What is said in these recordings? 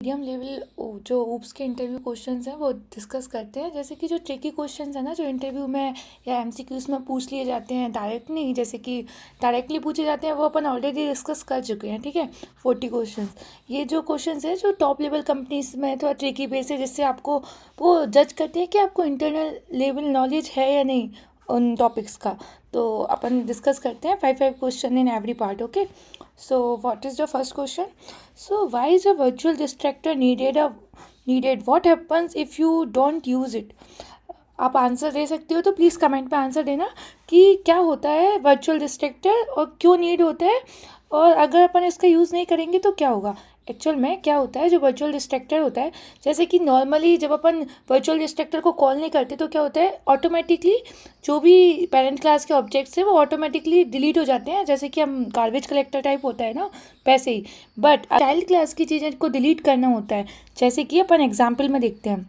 Medium level जो oops के interview questions हैं वो डिस्कस करते हैं। जैसे कि जो ट्रिकी क्वेश्चंस है ना, जो इंटरव्यू में या एमसीक्यूज में पूछ लिए जाते हैं, डायरेक्ट नहीं, जैसे कि डायरेक्टली पूछे जाते हैं, वो अपन ऑलरेडी डिस्कस कर चुके हैं। ठीक है, 40 क्वेश्चंस। ये जो क्वेश्चंस है जो टॉप लेवल कंपनीज में थोड़ा ट्रिकी बेस है, जिससे आपको वो जज करते हैं कि आपको इंटरनल लेवल नॉलेज है या नहीं उन टॉपिक्स का। तो अपन डिस्कस करते हैं 5 question in every part. Okay, so what is the first question? So why is a virtual distractor needed? What happens if you don't use it? आप आंसर दे सकते हो तो प्लीज़ कमेंट पे आंसर देना कि क्या होता है वर्चुअल डिस्ट्रैक्टर और क्यों नीड होता है, और अगर अपन इसका यूज़ नहीं करेंगे तो क्या होगा। एक्चुअल में क्या होता है जो वर्चुअल डिस्ट्रैक्टर होता है, जैसे कि नॉर्मली जब अपन वर्चुअल डिस्ट्रैक्टर को कॉल नहीं करते तो क्या होता है, ऑटोमेटिकली जो भी पेरेंट क्लास के ऑब्जेक्ट्स हैं वो ऑटोमेटिकली डिलीट हो जाते हैं, जैसे कि हम गार्बेज कलेक्टर टाइप होता है ना, वैसे ही। बट चाइल्ड क्लास की चीज़ें को डिलीट करना होता है, जैसे कि अपन एग्जाम्पल में देखते हैं।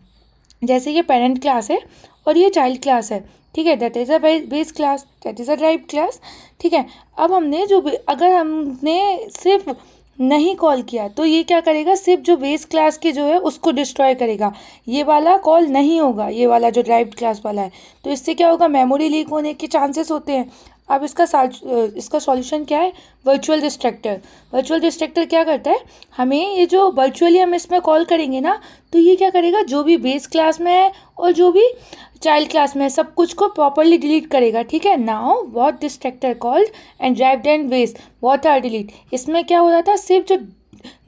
जैसे ये पेरेंट क्लास है और ये चाइल्ड क्लास है, ठीक है, that is a base class, that is a drive class. ठीक है, अब हमने अगर हमने सिर्फ नहीं कॉल किया तो ये क्या करेगा, सिर्फ जो बेस क्लास के जो है उसको डिस्ट्रॉय करेगा, ये वाला कॉल नहीं होगा, ये वाला जो ड्राइव क्लास वाला है। तो इससे क्या होगा, मेमोरी लीक होने के चांसेस होते हैं। अब इसका सॉल्यूशन क्या है, वर्चुअल डिस्ट्रैक्टर। वर्चुअल डिस्ट्रैक्टर क्या करता है, हमें ये जो वर्चुअली हम इसमें कॉल करेंगे ना, तो ये क्या करेगा, जो भी बेस क्लास में है और जो भी चाइल्ड क्लास में है सब कुछ को प्रॉपरली डिलीट करेगा। ठीक है, now what destructor called and derived and base what are delete. इसमें क्या हो रहा था, सिर्फ जो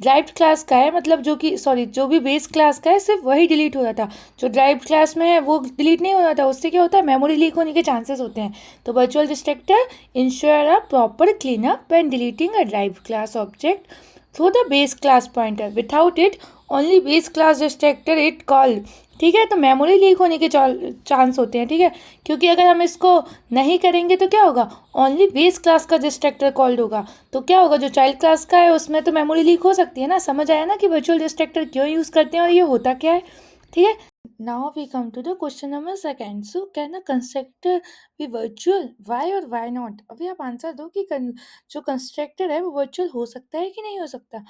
ड्राइव्ड क्लास का है, मतलब जो भी बेस क्लास का है सिर्फ वही डिलीट हो रहा था, जो ड्राइव्ड क्लास में है वो डिलीट नहीं हो रहा था। उससे क्या होता है, मेमोरी लीक होने के चांसेस होते हैं। तो virtual distractor ensure a proper clean up and deleting a derived class object through the base class pointer, without it only base class distractor it called. ठीक है, तो मेमोरी लीक होने के चांस होते हैं। ठीक है, क्योंकि अगर हम इसको नहीं करेंगे तो क्या होगा, ओनली बेस क्लास का डिस्ट्रैक्टर कॉल्ड होगा, तो क्या होगा, जो चाइल्ड क्लास का है उसमें तो मेमोरी लीक हो सकती है ना। समझ आया ना कि वर्चुअल डिस्ट्रैक्टर क्यों यूज़ करते हैं और ये होता क्या है। ठीक है, now we come to the question number second. So can a constructor be virtual, why और वाई नॉट? अभी आप आंसर दो कि जो कंस्ट्रक्टर है वो वर्चुअल हो सकता है कि नहीं हो सकता।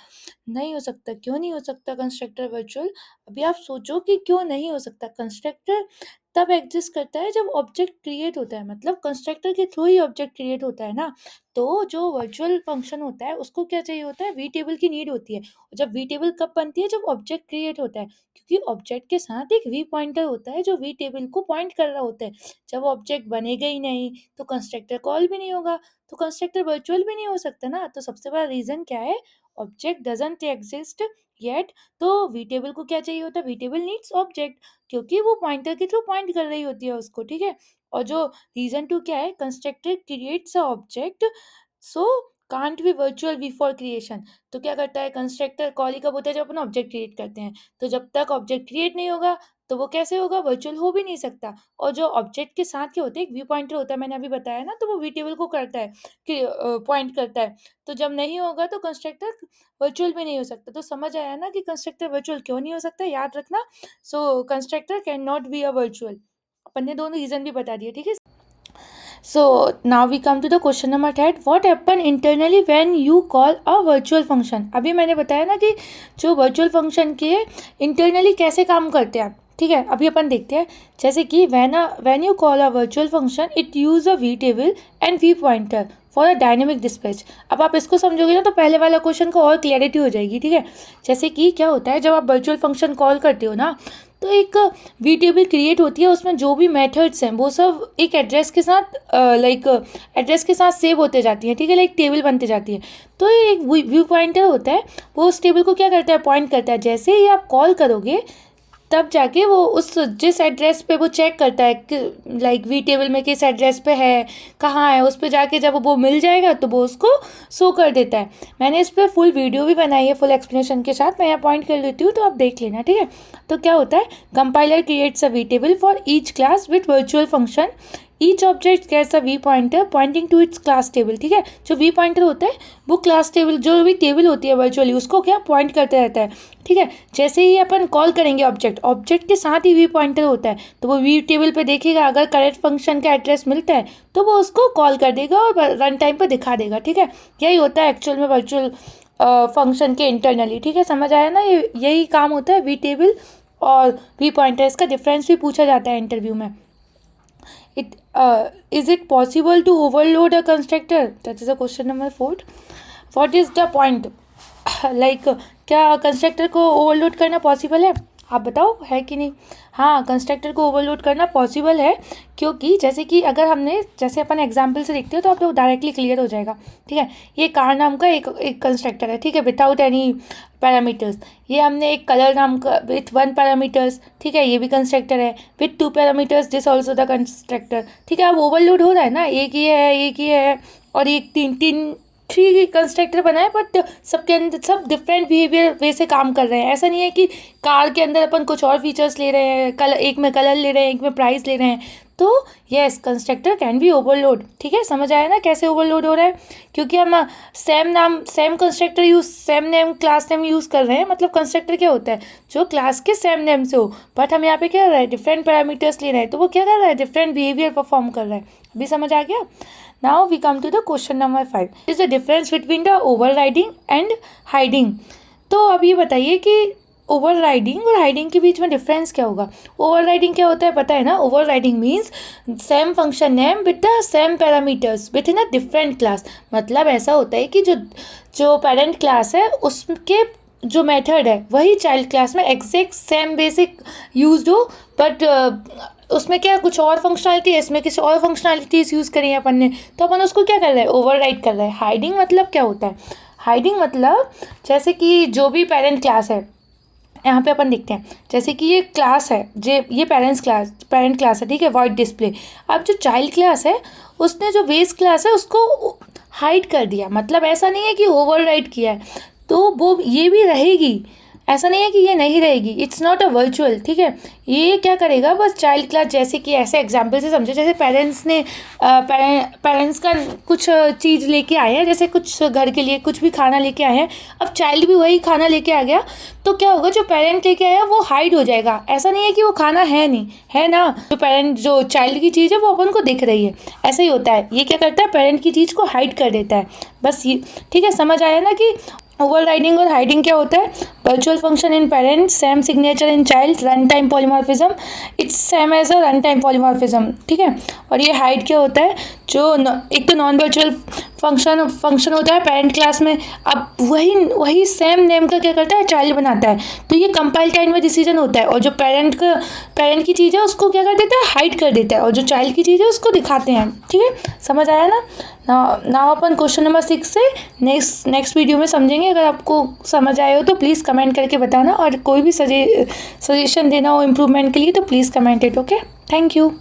नहीं हो सकता। क्यों नहीं हो सकता कंस्ट्रक्टर वर्चुअल? अभी आप सोचो कि क्यों नहीं हो सकता। कंस्ट्रक्टर तब एग्जिस्ट करता है जब ऑब्जेक्ट क्रिएट होता है, मतलब कंस्ट्रक्टर के थ्रू ही ऑब्जेक्ट क्रिएट होता है ना। तो जो वर्चुअल फंक्शन होता है उसको क्या चाहिए होता है, वी टेबल की नीड होती है। जब वी टेबल कब बनती है, जब ऑब्जेक्ट क्रिएट होता है, क्योंकि ऑब्जेक्ट के साथ एक वी पॉइंटर होता है जो वी टेबल को पॉइंट कर रहा होता है। जब ऑब्जेक्ट बनेगा ही नहीं तो कंस्ट्रक्टर कॉल भी नहीं होगा, तो कंस्ट्रक्टर वर्चुअल भी नहीं हो सकता ना। तो सबसे बड़ा रीजन क्या है, ऑब्जेक्ट डजंट एग्जिस्ट येट। तो वी टेबल को क्या चाहिए होता है, वी टेबल नीड्स ऑब्जेक्ट, क्योंकि वो पॉइंटर के थ्रू पॉइंट कर रही होती है उसको। ठीक है, और जो रीजन टू क्या है, constructor creates a object so can't be virtual before creation. तो क्या करता है कंस्ट्रक्टर, कॉल ही कब होता है, जब अपन ऑब्जेक्ट क्रिएट करते हैं। तो जब तक ऑब्जेक्ट क्रिएट नहीं होगा तो वो कैसे होगा, वर्चुअल हो भी नहीं सकता। और जो ऑब्जेक्ट के साथ क्या होता है, एक व्यू पॉइंटर होता है, मैंने अभी बताया ना, तो वो वी टेबल को करता है कि पॉइंट करता है। तो जब नहीं होगा तो कंस्ट्रक्टर वर्चुअल भी नहीं हो सकता। तो समझ आया ना कि कंस्ट्रक्टर वर्चुअल क्यों नहीं हो सकता, याद रखना। So constructor can not be a virtual. अपन ने दोनों रीजन भी बता दिए। ठीक है, so now we come to the question number 3. What happen internally when you call a virtual function? अभी मैंने बताया ना कि जो virtual function के internally कैसे काम करते हैं। ठीक है, अभी अपन देखते हैं। जैसे कि when you call a virtual function it use a v table and v pointer for a dynamic dispatch. अब आप इसको समझोगे ना तो पहले वाला क्वेश्चन को और क्लैरिटी हो जाएगी। ठीक है, जैसे कि क्या होता है, जब आप वर्चुअल फंक्शन कॉल करते हो ना, तो एक वी टेबल क्रिएट होती है, उसमें जो भी मेथड्स हैं वो सब एक एड्रेस के साथ एड्रेस के साथ सेव होते जाती हैं। ठीक है, लाइक टेबल बनते जाती है। तो एक व्यू पॉइंटर होता है, वो उस टेबल को क्या करता है, पॉइंट करता है। जैसे ही आप कॉल करोगे तब जाके वो उस जिस एड्रेस पे वो चेक करता है कि लाइक वी टेबल में किस एड्रेस पे है, कहाँ है, उस पे जाके जब वो मिल जाएगा तो वो उसको शो कर देता है। मैंने इस पर फुल वीडियो भी बनाई है फुल एक्सप्लेनेशन के साथ, मैं यहाँ पॉइंट कर देती हूँ तो आप देख लेना। ठीक है, तो क्या होता है, compiler creates a V table for each class with virtual function, each object gets a V pointer pointing to its class table. ठीक है, जो वी पॉइंटर होता है वो क्लास टेबल, जो भी टेबल होती है वर्चुअली, उसको क्या पॉइंट करते रहता है। ठीक है, जैसे ही अपन कॉल करेंगे ऑब्जेक्ट के साथ ही वी पॉइंटर होता है, तो वो वी टेबल पे देखेगा, अगर करेक्ट फंक्शन का एड्रेस मिलता है तो वो उसको कॉल कर देगा और रन टाइम पर दिखा देगा। ठीक है, यही होता है एक्चुअल में वर्चुअल फंक्शन के इंटरनली। ठीक है, समझ आया ना? ये यही काम होता है वी टेबल और वी पॉइंटर। इसका डिफरेंस भी पूछा जाता है इंटरव्यू में। Is it possible to overload a constructor? That is the question number 4. What is the point? Like क्या कंस्ट्रक्टर को ओवरलोड करना पॉसिबल है? आप बताओ, है कि नहीं? हाँ, कंस्ट्रक्टर को ओवरलोड करना पॉसिबल है, क्योंकि जैसे कि अगर हमने जैसे अपन एग्जांपल से देखते हो तो आप लोग डायरेक्टली क्लियर हो जाएगा। ठीक है, ये कार नाम का एक कंस्ट्रक्टर है। ठीक है, विदाउट एनी पैरामीटर्स। ये हमने एक कलर नाम का विथ 1 पैरामीटर्स। ठीक है, ये भी कंस्ट्रक्टर है। With 2 parameters, this also the constructor. ठीक है, अब ओवरलोड हो रहा है ना, एक ही है और एक तीन 3 कंस्ट्रक्टर बनाए, बट सबके अंदर सब डिफरेंट बिहेवियर वे से काम कर रहे हैं। ऐसा नहीं है कि कार के अंदर अपन कुछ और फीचर्स ले रहे हैं, कलर एक में कलर ले रहे हैं, एक में प्राइस ले रहे हैं। तो yes, constructor can be overload. ठीक है, समझ आया ना कैसे ओवरलोड हो रहा है? क्योंकि हम same constructor same name class name use कर रहे हैं। मतलब कंस्ट्रक्टर क्या होता है? जो क्लास के सेम नेम से हो, बट हम यहाँ पे क्या कर रहे हैं? डिफरेंट पैरामीटर्स ले रहे हैं, तो वो क्या कर रहा है? डिफरेंट बिहेवियर परफॉर्म कर रहा है। अभी समझ आ गया? Now we come to the question number 5. Is the difference between the overriding and hiding. तो अब ये बताइए कि ओवरराइडिंग और हाइडिंग के बीच में डिफरेंस क्या होगा? ओवरराइडिंग क्या होता है पता है ना? Overriding means same function name with the same parameters with in a different class. मतलब ऐसा होता है कि जो पेरेंट क्लास है उसके जो मेथड है वही चाइल्ड क्लास में एग्जैक्ट सेम बेसिक यूज्ड हो, बट उसमें क्या कुछ और फंक्शनलिटी है, इसमें किसी और फंक्शनलिटीज़ यूज़ करी है अपन ने, तो अपन उसको क्या कर रहे हैं? ओवरराइड कर रहे हैं। हाइडिंग मतलब क्या होता है? हाइडिंग मतलब जैसे कि जो भी पेरेंट क्लास है, यहाँ पे अपन देखते हैं जैसे कि ये क्लास है, ये पेरेंट क्लास है। ठीक है, वॉइड डिस्प्ले। अब जो चाइल्ड क्लास है उसने जो बेस क्लास है उसको हाइड कर दिया। मतलब ऐसा नहीं है कि ओवरराइड किया है, तो वो ये भी रहेगी, ऐसा नहीं है कि ये नहीं रहेगी। It's not a virtual. ठीक है, ये क्या करेगा? बस चाइल्ड क्लास, जैसे कि ऐसे एग्जाम्पल से समझो, जैसे पेरेंट्स का कुछ चीज़ लेके आए हैं, जैसे कुछ घर के लिए कुछ भी खाना लेके आए हैं। अब चाइल्ड भी वही खाना लेके आ गया, तो क्या होगा? जो पेरेंट लेके आया वो हाइड हो जाएगा। ऐसा नहीं है कि वो खाना है नहीं, है ना। जो चाइल्ड की चीज़ है वो अपन को दिख रही है। ऐसा ही होता है, ये क्या करता है? पेरेंट की चीज़ को हाइड कर देता है। बस ये, ठीक है, समझ आया ना कि ओवरराइडिंग और हाइडिंग क्या होता है? Virtual function in parent, same signature in child, run time polymorphism, it's same as a run time polymorphism. ठीक है, और ये हाइड क्या होता है? जो एक तो नॉन वर्चुअल फंक्शन होता है पेरेंट क्लास में, अब वही सेम नेम का क्या करता है? चाइल्ड बनाता है। तो ये कंपाइल टाइम में डिसीजन होता है, और जो पेरेंट की चीज़ है उसको क्या कर देता है? हाइड कर देता है, और जो चाइल्ड की चीज़ है उसको दिखाते हैं। ठीक है, समझ आया ना? नाउ अपन क्वेश्चन नंबर 6 से नेक्स्ट वीडियो में समझेंगे। अगर आपको समझ आए हो तो प्लीज़ कमेंट करके बताना, और कोई भी सजेशन देना हो इम्प्रूवमेंट के लिए तो please comment it. Okay, thank you.